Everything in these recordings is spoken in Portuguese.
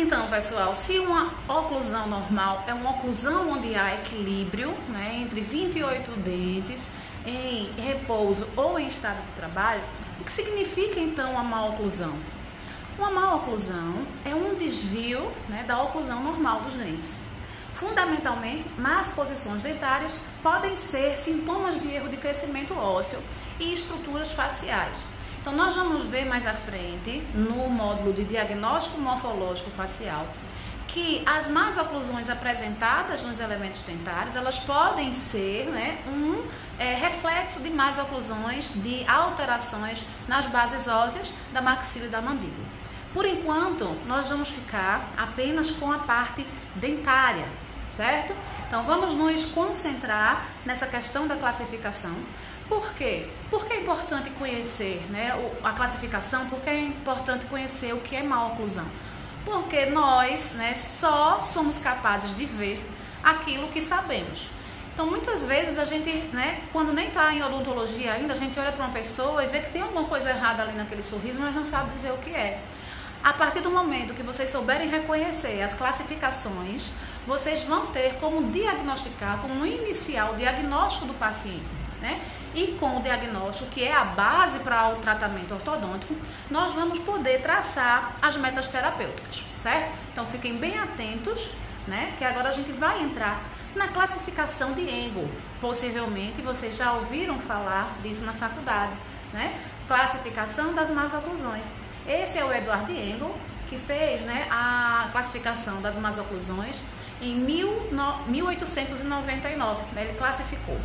Então, pessoal, se uma oclusão normal é uma oclusão onde há equilíbrio, né, entre 28 dentes em repouso ou em estado de trabalho, o que significa então uma má oclusão? Uma má oclusão é um desvio, né, da oclusão normal dos dentes. Fundamentalmente, más posições dentárias podem ser sintomas de erro de crescimento ósseo e estruturas faciais. Então, nós vamos ver mais à frente, no módulo de diagnóstico morfológico facial, que as más oclusões apresentadas nos elementos dentários, elas podem ser, né, um reflexo de más oclusões, de alterações nas bases ósseas da maxila e da mandíbula. Por enquanto, nós vamos ficar apenas com a parte dentária, certo? Então, vamos nos concentrar nessa questão da classificação. Por quê? Porque é importante conhecer, né, a classificação, porque é importante conhecer o que é má oclusão. Porque nós, né, só somos capazes de ver aquilo que sabemos. Então, muitas vezes a gente, né, quando nem está em odontologia ainda, a gente olha para uma pessoa e vê que tem alguma coisa errada ali naquele sorriso, mas não sabe dizer o que é. A partir do momento que vocês souberem reconhecer as classificações, vocês vão ter como diagnosticar, como iniciar o diagnóstico do paciente, né? E com o diagnóstico, que é a base para o tratamento ortodôntico, nós vamos poder traçar as metas terapêuticas, certo? Então, fiquem bem atentos, né? Que agora a gente vai entrar na classificação de Engel. Possivelmente, vocês já ouviram falar disso na faculdade, né? Classificação das más oclusões. Esse é o Edward Engel, que fez, né, a classificação das más oclusões em 1899. Ele classificou.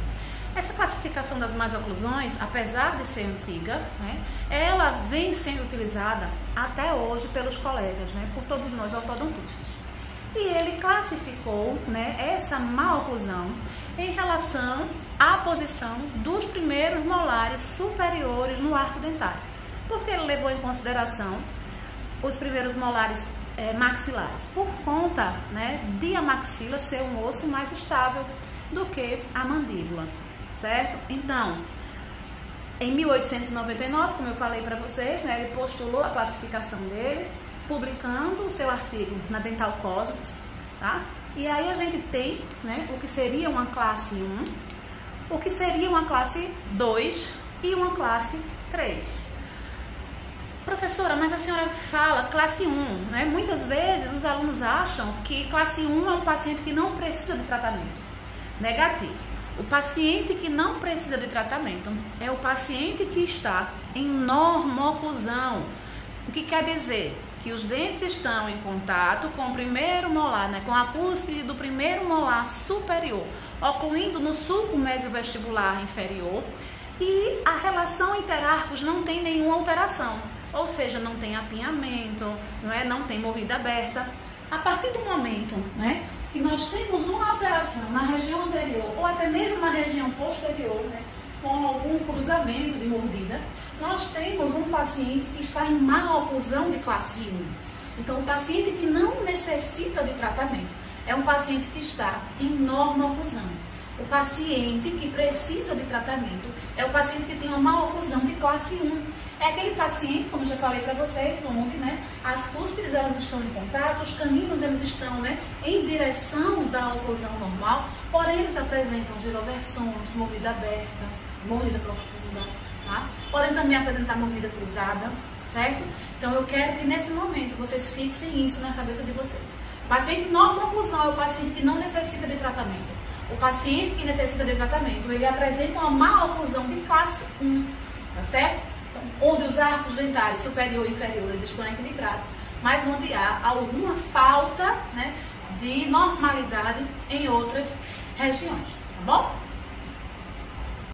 Essa classificação das más oclusões, apesar de ser antiga, né, ela vem sendo utilizada até hoje pelos colegas, né, por todos nós ortodontistas. E ele classificou, né, essa má oclusão em relação à posição dos primeiros molares superiores no arco dentário. Porque ele levou em consideração os primeiros molares maxilares, por conta, né, de a maxila ser um osso mais estável do que a mandíbula, certo? Então, em 1899, como eu falei para vocês, né, ele postulou a classificação dele, publicando o seu artigo na Dental Cosmos, tá? E aí a gente tem, né, o que seria uma classe 1, o que seria uma classe 2 e uma classe 3. Professora, mas a senhora fala classe 1, né? Muitas vezes os alunos acham que classe 1 é um paciente que não precisa de tratamento. Negativo. O paciente que não precisa de tratamento é o paciente que está em normoclusão. O que quer dizer? Que os dentes estão em contato com o primeiro molar, né? Com a cúspide do primeiro molar superior, ocluindo no sulco mesiovestibular inferior, e a relação interarcos não tem nenhuma alteração. Ou seja, não tem apinhamento, não tem mordida aberta. A partir do momento, né, que nós temos uma alteração na região anterior ou até mesmo na região posterior, né, com algum cruzamento de mordida, nós temos um paciente que está em má oclusão de classe 1. Então, o paciente que não necessita de tratamento é um paciente que está em normoclusão. O paciente que precisa de tratamento é o paciente que tem uma má oclusão de classe 1. É aquele paciente, como eu já falei para vocês, onde, né, as cúspides elas estão em contato, os caninos eles estão, né, em direção da oclusão normal, porém eles apresentam giroversões, mordida aberta, mordida profunda, tá? Podem também apresentar mordida cruzada, certo? Então eu quero que nesse momento vocês fixem isso na cabeça de vocês. O paciente normoclusão é o paciente que não necessita de tratamento. O paciente que necessita de tratamento, ele apresenta uma má oclusão de classe 1, tá certo? Onde os arcos dentários superior e inferiores estão equilibrados, mas onde há alguma falta, né, de normalidade em outras regiões, tá bom?